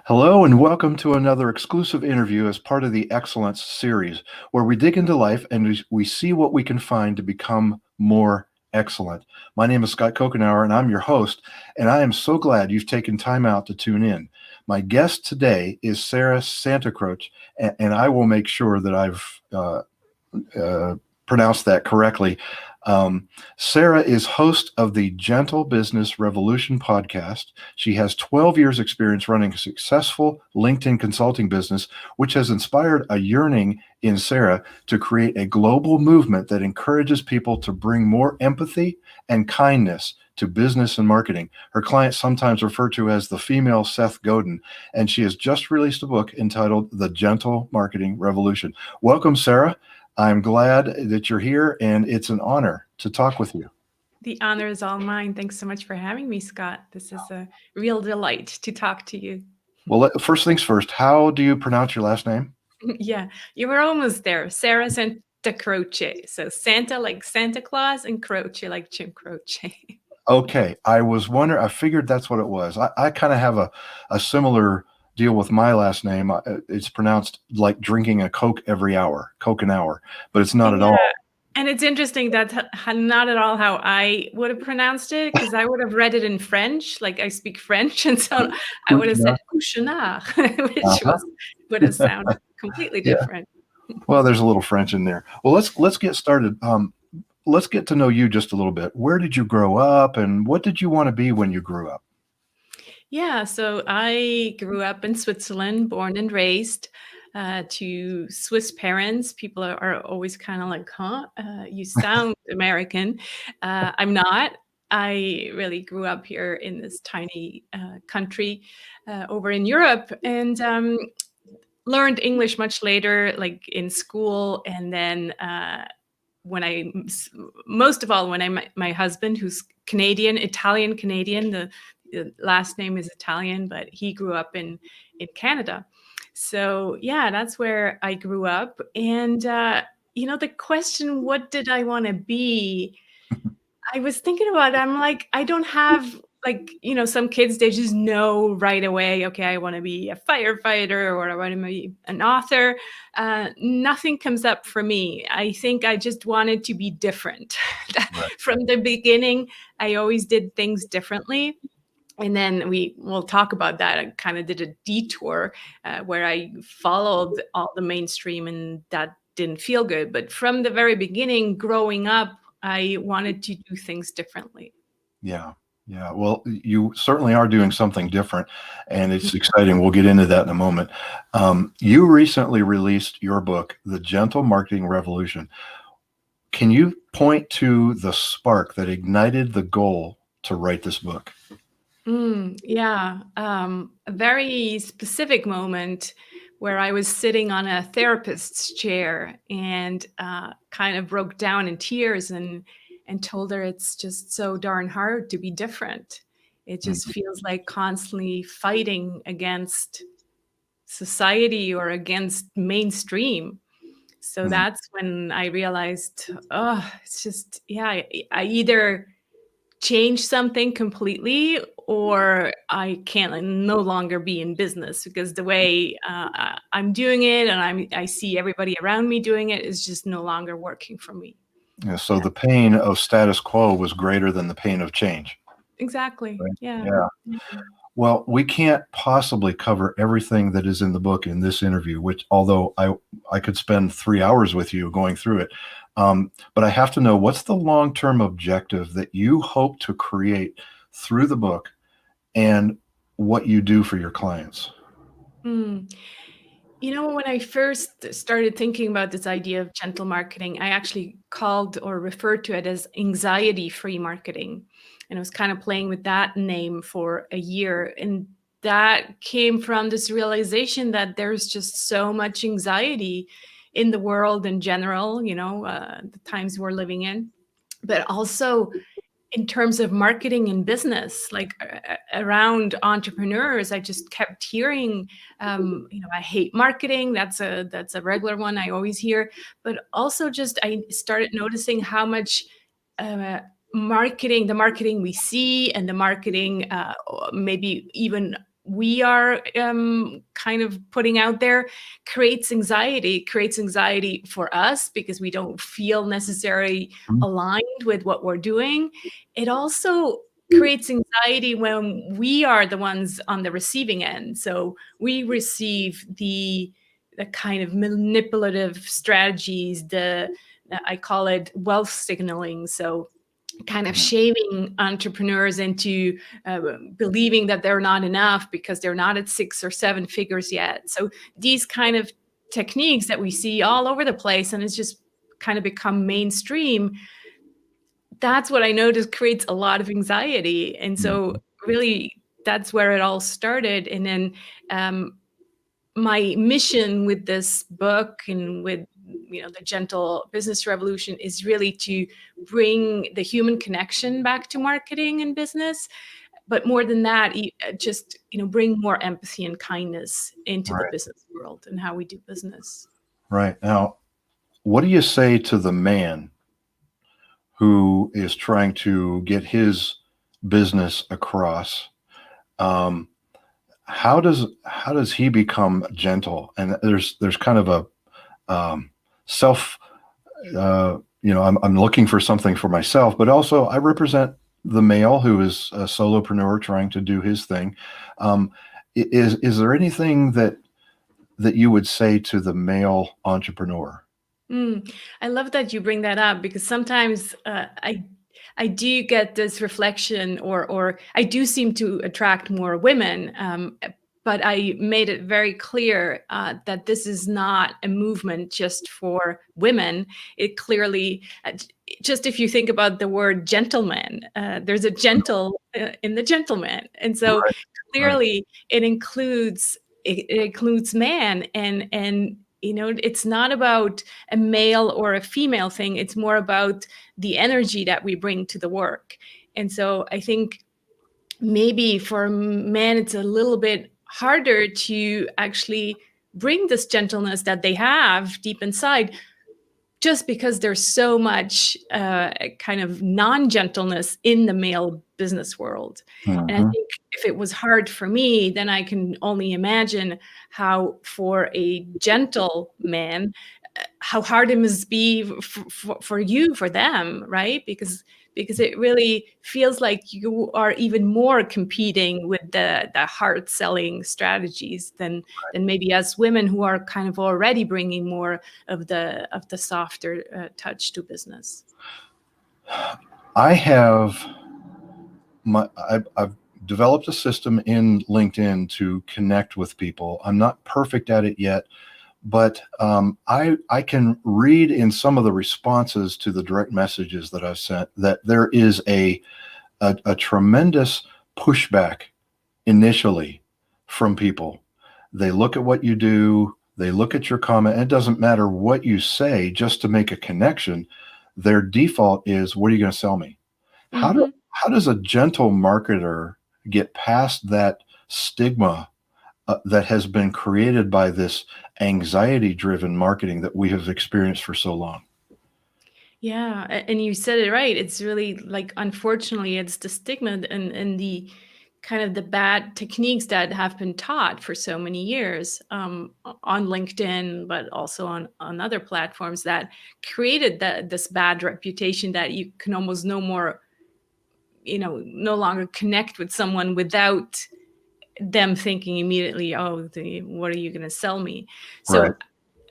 Hello, and welcome to another exclusive interview as part of the Excellence series, where we dig into life and we see what we can find to become more excellent. My name is Scott Kokenauer, and I'm your host, and I am so glad you've taken time out to tune in. My guest today is Sarah Santacroce, and I will make sure that I've pronounced that correctly. Sarah is host of the Gentle Business Revolution podcast. She has 12 years experience running a successful LinkedIn consulting business, which has inspired a yearning in Sarah to create a global movement that encourages people to bring more empathy and kindness to business and marketing. Her clients sometimes refer to as the female Seth Godin, and she has just released a book entitled The Gentle Marketing Revolution. Welcome, Sarah. I'm glad that you're here, and it's an honor to talk with you. The honor is all mine. Thanks so much for having me, Scott. This is a real delight to talk to you. Well, first things first, how do you pronounce your last name? Yeah, you were almost there. Sarah Santacroce. So Santa like Santa Claus and Croce like Jim Croce. Okay, I was wondering, I figured that's what it was. I kind of have a similar deal with my last name. It's pronounced like drinking a Coke every hour, Coke an hour, but it's not at all. And it's interesting that's not at all how I would have pronounced it, because I would have read it in French, like I speak French, and so I would have said couchenard, which would have sounded completely different. Well, there's a little French in there. Well, let's get started. Let's get to know you just a little bit. Where did you grow up, and what did you want to be when you grew up? Yeah, so I grew up in Switzerland, born and raised to Swiss parents. People are always kind of like, huh? You sound American. I'm not. I really grew up here in this tiny country over in Europe, and learned English much later, like in school. And then most of all, when I met my husband, who's Canadian, Italian Canadian, the last name is Italian, but he grew up in Canada. So yeah, that's where I grew up. And the question, what did I want to be? I was thinking about it. I'm like, I don't have some kids, they just know right away, okay, I want to be a firefighter or I want to be an author. Nothing comes up for me. I think I just wanted to be different. Right. From the beginning, I always did things differently. And then we'll talk about that. I kind of did a detour where I followed all the mainstream, and that didn't feel good. But from the very beginning, growing up, I wanted to do things differently. Yeah. Yeah. Well, you certainly are doing something different, and it's exciting. We'll get into that in a moment. You recently released your book, The Gentle Marketing Revolution. Can you point to the spark that ignited the goal to write this book? Yeah, a very specific moment where I was sitting on a therapist's chair and kind of broke down in tears and told her it's just so darn hard to be different. It just feels like constantly fighting against society or against mainstream. So that's when I realized, it's just, yeah, I either change something completely or I can no longer be in business, because the way I'm doing it and I see everybody around me doing it is just no longer working for me. Yeah, so the pain of status quo was greater than the pain of change. Exactly. Right? Yeah. Yeah. Well, we can't possibly cover everything that is in the book in this interview, which although I could spend 3 hours with you going through it. But I have to know, what's the long-term objective that you hope to create through the book and what you do for your clients? When I first started thinking about this idea of gentle marketing, I actually called or referred to it as anxiety-free marketing. And I was kind of playing with that name for a year. And that came from this realization that there's just so much anxiety in the world in general, the times we're living in, but also in terms of marketing and business, like around entrepreneurs. I just kept hearing, I hate marketing. That's a regular one I always hear. But also just I started noticing how much the marketing we see, and the marketing maybe even we are kind of putting out there creates anxiety for us because we don't feel necessarily aligned with what we're doing. It also creates anxiety when we are the ones on the receiving end. So we receive the kind of manipulative strategies, I call it wealth signaling. So kind of shaming entrepreneurs into believing that they're not enough because they're not at 6 or 7 figures yet. So these kind of techniques that we see all over the place, and it's just kind of become mainstream, that's what I noticed creates a lot of anxiety. And so Mhm. really that's where it all started. And then my mission with this book and with the gentle business revolution is really to bring the human connection back to marketing and business, but more than that, just bring more empathy and kindness into the Right. business world and how we do business. Right. Now, what do you say to the man who is trying to get his business across? Um, how does he become gentle? And there's kind of a self. I'm looking for something for myself, but also I represent the male who is a solopreneur trying to do his thing. Um, is there anything that you would say to the male entrepreneur? I love that you bring that up because sometimes I do get this reflection, or I do seem to attract more women. But I made it very clear that this is not a movement just for women. It clearly, just if you think about the word gentleman, there's a gentle in the gentleman, and so Right. Right. clearly it includes man, and it's not about a male or a female thing. It's more about the energy that we bring to the work. And so I think maybe for men, it's a little bit harder to actually bring this gentleness that they have deep inside, just because there's so much kind of non-gentleness in the male business world. And I Mhm. think if it was hard for me, then I can only imagine how for a gentle man, how hard it must be for you, for them, right? Because it really feels like you are even more competing with the hard selling strategies than maybe us women who are kind of already bringing more of the softer touch to business. I have I've developed a system in LinkedIn to connect with people. I'm not perfect at it yet, but I can read in some of the responses to the direct messages that I've sent that there is a tremendous pushback initially from people. They look at what you do, they look at your comment, and it doesn't matter what you say, just to make a connection. Their default is, what are you going to sell me? How do Hmm. how does a gentle marketer get past that stigma that has been created by this anxiety driven marketing that we have experienced for so long? Yeah, and you said it right. It's really like, unfortunately, it's the stigma and the kind of the bad techniques that have been taught for so many years, on LinkedIn, but also on other platforms, that created this bad reputation that you can almost no longer connect with someone without them thinking immediately, oh, what are you going to sell me? Right,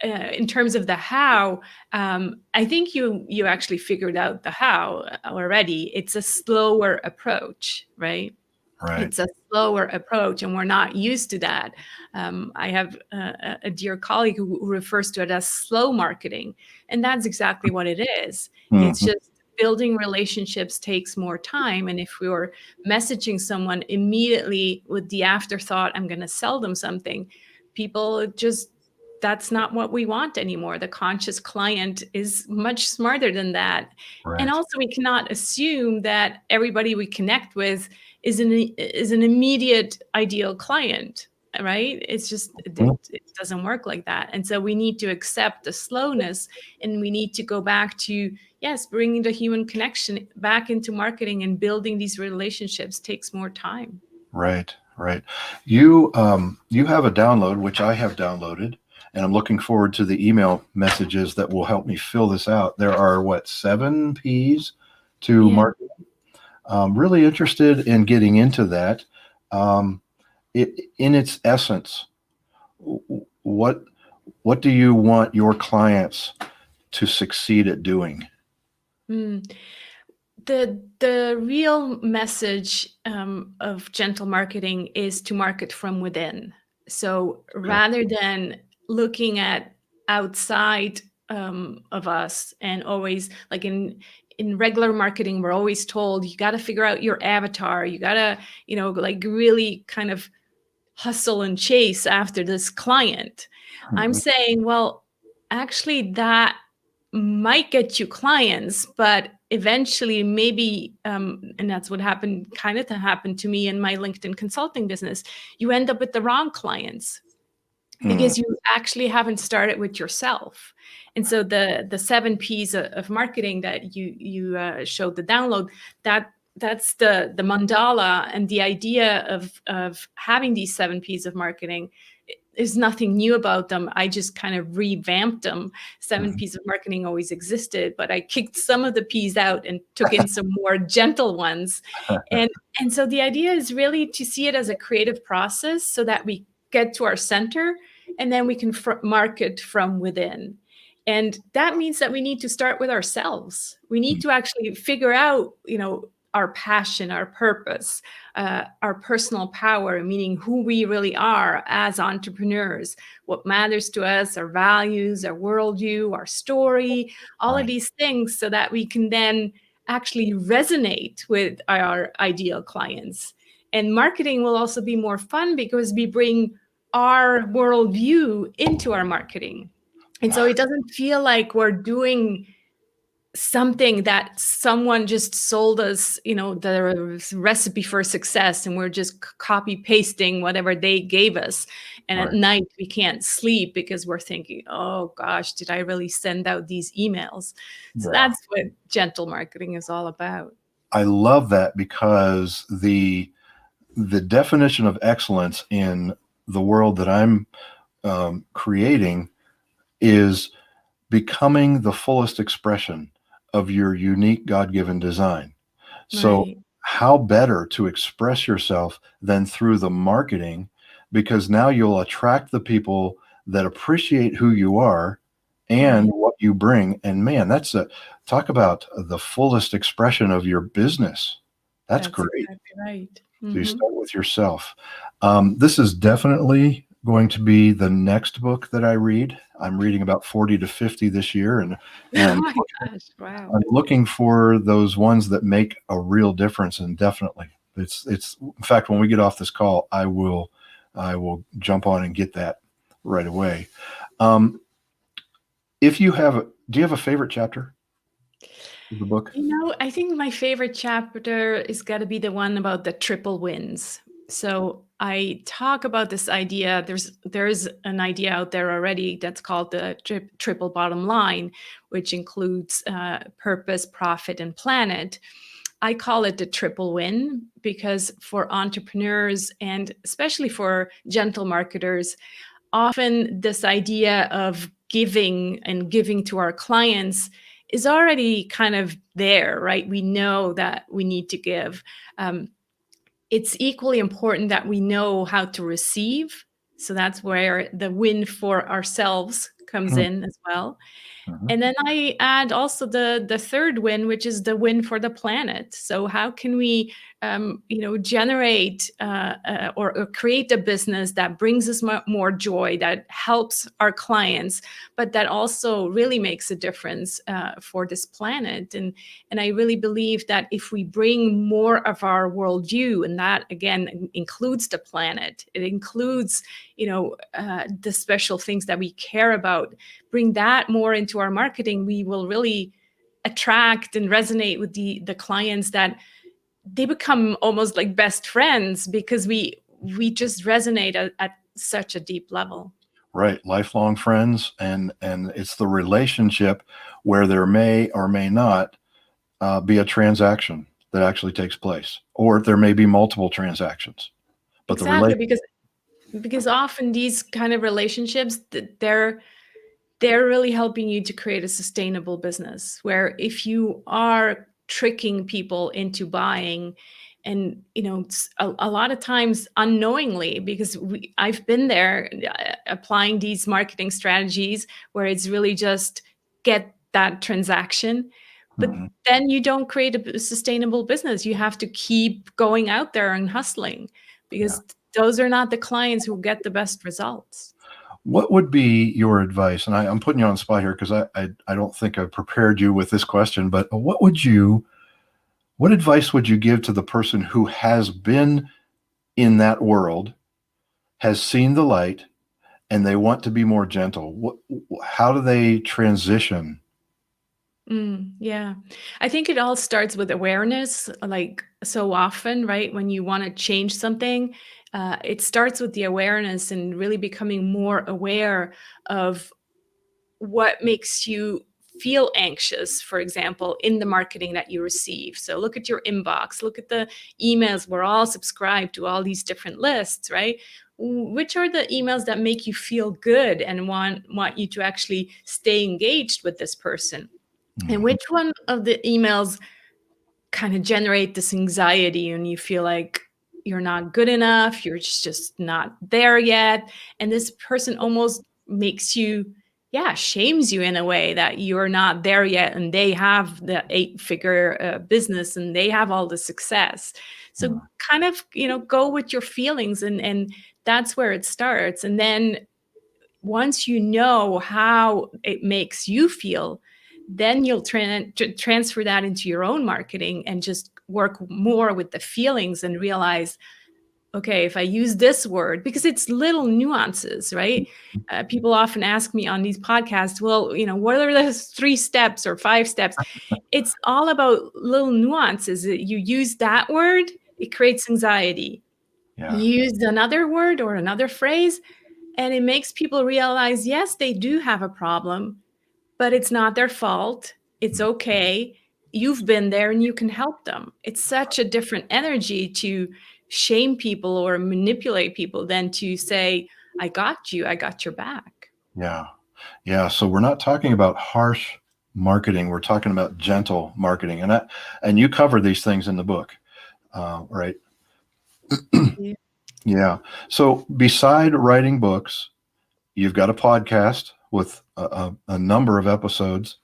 So in terms of the how, I think you actually figured out the how already. It's a slower approach, right? right. It's a slower approach, and we're not used to that. I have a dear colleague who refers to it as slow marketing, and that's exactly what it is. It's Mhm. just building relationships takes more time, and if we were messaging someone immediately with the afterthought, I'm going to sell them something, people just, that's not what we want anymore. The conscious client is much smarter than that. And Right. also, we cannot assume that everybody we connect with is an immediate ideal client, right? It's just Mhm. it doesn't work like that. And so we need to accept the slowness, and we need to go back to, yes, bringing the human connection back into marketing, and building these relationships takes more time. Right, Right. You have a download, which I have downloaded, and I'm looking forward to the email messages that will help me fill this out. There are what, 7 P's to Yeah. marketing. Really interested in getting into that. Um, in its essence, what what do you want your clients to succeed at doing? Mm. The real message of gentle marketing is to market from within. So Okay. rather than looking at outside of us, and always like in regular marketing, we're always told you got to figure out your avatar. You got to, like really kind of hustle and chase after this client. I'm Mhm. saying, well, actually, that might get you clients, but eventually, maybe, and that's what happened, kind of to happen to me in my LinkedIn consulting business. You end up with the wrong clients Mm, because you actually haven't started with yourself. And so the 7 P's of marketing that you showed the download, that's the mandala, and the idea of having these 7 P's of marketing. There's nothing new about them. I just kind of revamped them. Seven mhm. P's of marketing always existed, but I kicked some of the P's out and took in some more gentle ones. And and so the idea is really to see it as a creative process so that we get to our center, and then we can market from within. And that means that we need to start with ourselves. We need to actually figure out, our passion, our purpose, our personal power, meaning who we really are as entrepreneurs, what matters to us, our values, our worldview, our story, all of Right. these things, so that we can then actually resonate with our ideal clients. And marketing will also be more fun because we bring our worldview into our marketing. And so it doesn't feel like we're doing something that someone just sold us, the recipe for success, and we're just copy pasting whatever they gave us. And at Right. night we can't sleep because we're thinking, oh gosh, did I really send out these emails? So Yeah. that's what gentle marketing is all about. I love that because the definition of excellence in the world that I'm creating is becoming the fullest expression of your unique God-given design. So, Right. how better to express yourself than through the marketing? Because now you'll attract the people that appreciate who you are and Right. what you bring. And man, that's a talk about the fullest expression of your business. That's That's great. exactly right. So you Hmm. start with yourself. This is definitely going to be the next book that I read. I'm reading about 40 to 50 this year, and Oh my gosh, wow. I'm looking for those ones that make a real difference. And definitely, it's in fact, when we get off this call, I will jump on and get that right away. Um, if you have, do you have a favorite chapter of the book? I think my favorite chapter is got to be the one about the triple wins. So I talk about this idea. There's an idea out there already that's called the triple bottom line, which includes purpose, profit, and planet. I call it the triple win because for entrepreneurs, and especially for gentle marketers, often this idea of giving and giving to our clients is already kind of there, right? We know that we need to give. Um, it's equally important that we know how to receive. So that's where the win for ourselves comes in as well. Mhm. And then I add also the third win, which is the win for the planet. So how can we, generate or create a business that brings us more joy, that helps our clients, but that also really makes a difference for this planet. And I really believe that if we bring more of our worldview, and that again includes the planet, it includes, the special things that we care about, bring that more into our marketing, we will really attract and resonate with the clients, that they become almost like best friends because we just resonate at such a deep level. Right, lifelong friends, and it's the relationship where there may or may not be a transaction that actually takes place, or there may be multiple transactions. but the Exactly, relate. because often these kind of relationships, they're really helping you to create a sustainable business, where if you are tricking people into buying, and a lot of times unknowingly, because I've been there, applying these marketing strategies where it's really just get that transaction, but Mhm. then you don't create a sustainable business. You have to keep going out there and hustling, Yeah. because those are not the clients who get the best results. What would be your advice? And I'm putting you on the spot here because I don't think I prepared you with this question, but what advice would you give to the person who has been in that world, has seen the light, and they want to be more gentle? How do they transition? Yeah. I think it all starts with awareness, like so often, right? When you want to change something, it starts with the awareness and really becoming more aware of what makes you feel anxious, for example, in the marketing that you receive. So look at your inbox, look at the emails. We're all subscribed to all these different lists, right? Which are the emails that make you feel good and want you to actually stay engaged with this person? And Mhm. which one of the emails kind of generate this anxiety and you feel like you're not good enough, you're just not there yet, and this person almost makes you, yeah, shames you in a way that you're not there yet, and they have the eight-figure business and they have all the success. So Mhm. kind of, go with your feelings, and that's where it starts. And then once you know how it makes you feel, then you'll transfer that into your own marketing and just work more with the feelings and realize, okay, if I use this word, because it's little nuances, right? People often ask me on these podcasts, well, what are the 3 steps or 5 steps? It's all about little nuances. You use that word, it creates anxiety. Yeah. You use another word or another phrase, and it makes people realize, yes, they do have a problem, but it's not their fault. It's Mm. okay. You've been there and you can help them. It's such a different energy to shame people or manipulate people than to say, I got you, I got your back. Yeah. Yeah. So we're not talking about harsh marketing. We're talking about gentle marketing. And you cover these things in the book, right? Yeah. Yeah. So beside writing books, you've got a podcast with a number of episodes,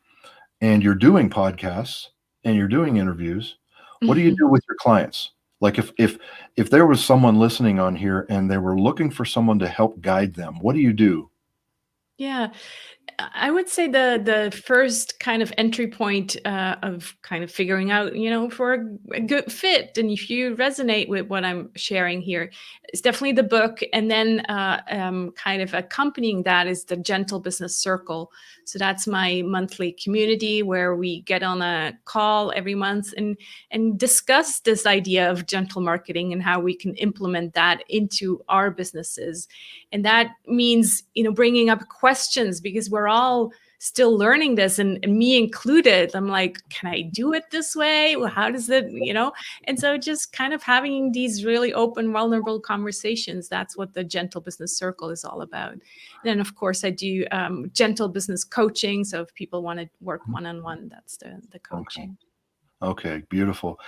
and you're doing podcasts and you're doing interviews. What do you do with your clients? Like if there was someone listening on here and they were looking for someone to help guide them, what do you do? Yeah. I would say the first kind of entry point of kind of figuring out, for a good fit, and if you resonate with what I'm sharing here, it's definitely the book, and then kind of accompanying that is the Gentle Business Circle. So that's my monthly community where we get on a call every month and discuss this idea of gentle marketing and how we can implement that into our businesses. And that means, bringing up questions, because we're all still learning this, and me included. I'm like, can I do it this way? Well, how does it? And so just kind of having these really open, vulnerable conversations. That's what the Gentle Business Circle is all about. And then, of course, I do gentle business coaching. So if people want to work one-on-one, that's the Okay. coaching. Okay. Beautiful.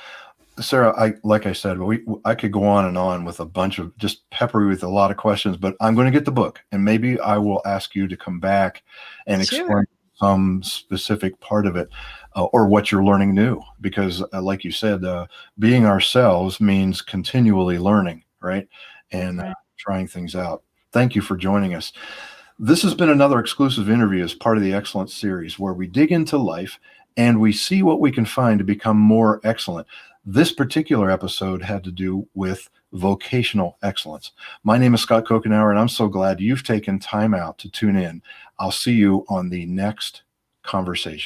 Sarah, like I said, I could go on and on with a bunch of just peppery with a lot of questions, but I'm going to get the book, and maybe I will ask you to come back and Sure. explain some specific part of it, or what you're learning new. Because, like you said, being ourselves means continually learning, right? And Right. trying things out. Thank you for joining us. This has been another exclusive interview as part of the Excellence series, where we dig into life and we see what we can find to become more excellent. This particular episode had to do with vocational excellence. My name is Scott Kokenauer, and I'm so glad you've taken time out to tune in. I'll see you on the next conversation.